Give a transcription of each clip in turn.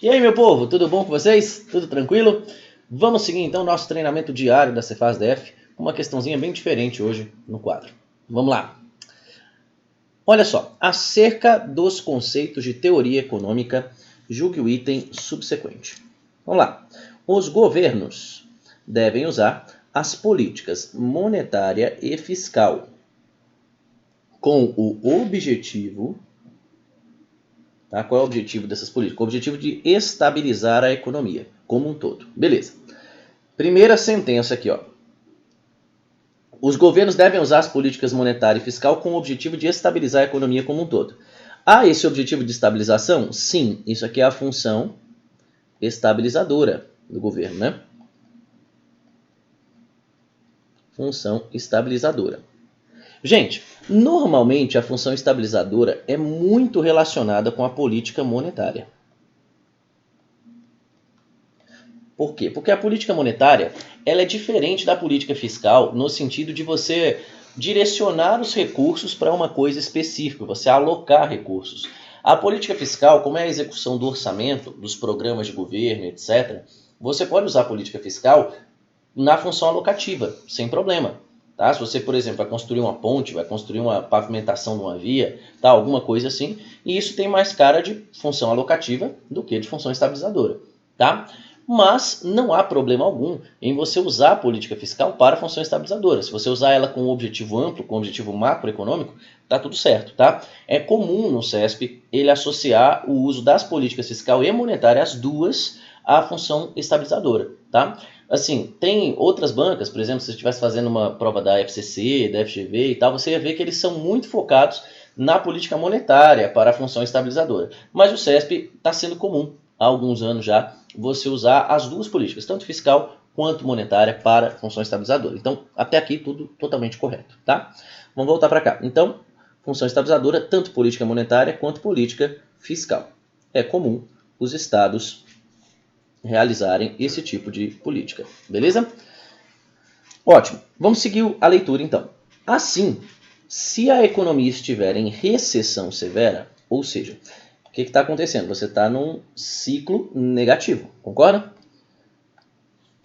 E aí, meu povo, tudo bom com vocês? Tudo tranquilo? Vamos seguir então o nosso treinamento diário da Cefaz-DF com uma questãozinha bem diferente hoje no quadro. Vamos lá! Olha só, acerca dos conceitos de teoria econômica, julgue o item subsequente. Vamos lá. Os governos devem usar as políticas monetária e fiscal com o objetivo... Tá? Qual é o objetivo dessas políticas? O objetivo de estabilizar a economia como um todo. Beleza. Primeira sentença aqui, ó. Os governos devem usar as políticas monetária e fiscal com o objetivo de estabilizar a economia como um todo. Há esse objetivo de estabilização? Sim, isso aqui é a função estabilizadora do governo, né? Função estabilizadora. Gente, normalmente a função estabilizadora é muito relacionada com a política monetária. Por quê? Porque a política monetária ela é diferente da política fiscal no sentido de você direcionar os recursos para uma coisa específica, você alocar recursos. A política fiscal, como é a execução do orçamento, dos programas de governo, etc., você pode usar a política fiscal na função alocativa, sem problema. Tá? Se você, por exemplo, vai construir uma ponte, vai construir uma pavimentação de uma via, tá? Alguma coisa assim, e isso tem mais cara de função alocativa do que de função estabilizadora. Tá? Mas não há problema algum em você usar a política fiscal para a função estabilizadora. Se você usar ela com um objetivo amplo, com um objetivo macroeconômico, tá tudo certo. Tá? É comum no CESP ele associar o uso das políticas fiscal e monetária, as duas, à função estabilizadora. Tá? Assim, tem outras bancas, por exemplo, se você estivesse fazendo uma prova da FCC, da FGV e tal, você ia ver que eles são muito focados na política monetária para a função estabilizadora. Mas o CESP está sendo comum, há alguns anos já, você usar as duas políticas, tanto fiscal quanto monetária, para a função estabilizadora. Então, até aqui tudo totalmente correto, tá? Vamos voltar para cá. Então, função estabilizadora, tanto política monetária quanto política fiscal. É comum os estados realizarem esse tipo de política, beleza? Ótimo, vamos seguir a leitura então. Assim, se a economia estiver em recessão severa, ou seja, o que está acontecendo? Você está num ciclo negativo, concorda?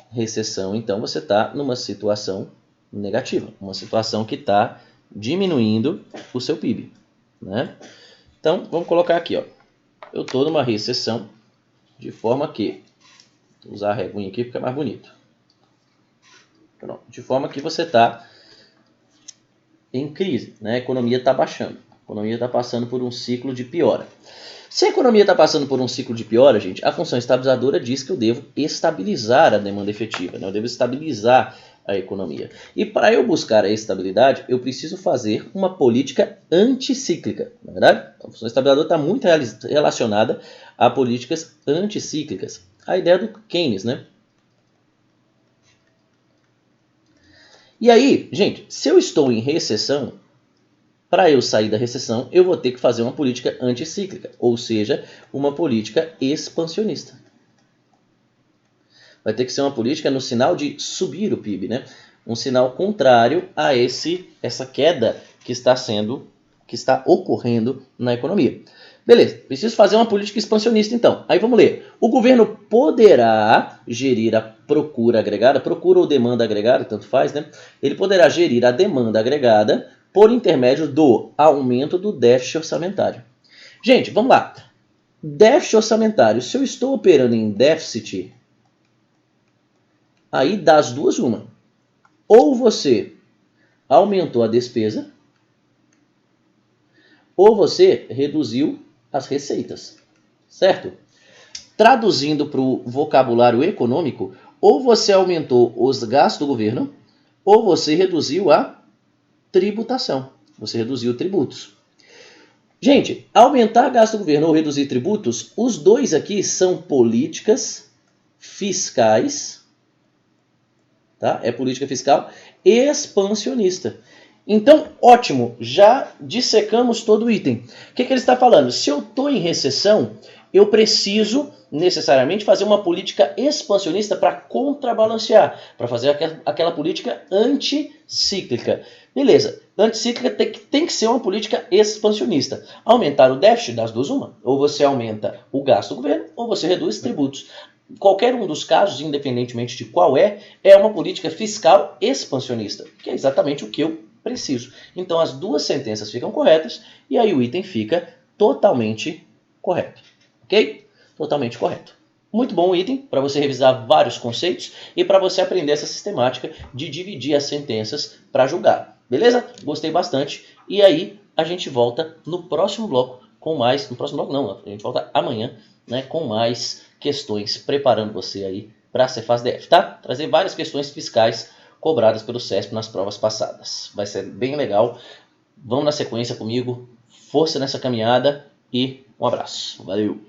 Recessão, então, você está numa situação negativa, uma situação que está diminuindo o seu PIB, né? Então, vamos colocar aqui, ó. Eu estou numa recessão de forma que vou usar a reguinha aqui, fica mais bonito. Pronto. De forma que você está em crise, né? A economia está baixando. A economia está passando por um ciclo de piora. Se a economia está passando por um ciclo de piora, gente, a função estabilizadora diz que eu devo estabilizar a demanda efetiva, né? Eu devo estabilizar a economia. E para eu buscar a estabilidade, eu preciso fazer uma política anticíclica, não é verdade? A função estabilizadora está muito relacionada a políticas anticíclicas. A ideia do Keynes, né? E aí, gente, se eu estou em recessão, para eu sair da recessão, eu vou ter que fazer uma política anticíclica, ou seja, uma política expansionista. Vai ter que ser uma política no sinal de subir o PIB, né? Um sinal contrário a essa queda que está ocorrendo na economia. Beleza, preciso fazer uma política expansionista então. Aí vamos ler. O governo poderá gerir a procura agregada, procura ou demanda agregada, tanto faz, né? Ele poderá gerir a demanda agregada por intermédio do aumento do déficit orçamentário. Gente, vamos lá. Déficit orçamentário. Se eu estou operando em déficit, aí das duas uma. Ou você aumentou a despesa, ou você reduziu as receitas, certo? Traduzindo para o vocabulário econômico, ou você aumentou os gastos do governo, ou você reduziu a tributação, você reduziu tributos. Gente, aumentar gasto do governo ou reduzir tributos, os dois aqui são políticas fiscais, tá? É política fiscal expansionista. Então, ótimo, já dissecamos todo o item. O que ele está falando? Se eu estou em recessão, eu preciso necessariamente fazer uma política expansionista para contrabalancear, para fazer aquela política anticíclica. Beleza, anticíclica tem que ser uma política expansionista. Aumentar o déficit, das duas uma. Ou você aumenta o gasto do governo, ou você reduz tributos. Qualquer um dos casos, independentemente de qual é uma política fiscal expansionista, que é exatamente o que eu preciso. Então as duas sentenças ficam corretas e aí o item fica totalmente correto. Ok? Totalmente correto. Muito bom o item para você revisar vários conceitos e para você aprender essa sistemática de dividir as sentenças para julgar. Beleza? Gostei bastante. E aí a gente volta no próximo bloco com mais... No próximo bloco não, a gente volta amanhã, né, com mais questões, preparando você aí para a Cefaz DF, tá? Trazer várias questões fiscais cobradas pelo CESP nas provas passadas. Vai ser bem legal. Vamos na sequência comigo. Força nessa caminhada e um abraço. Valeu!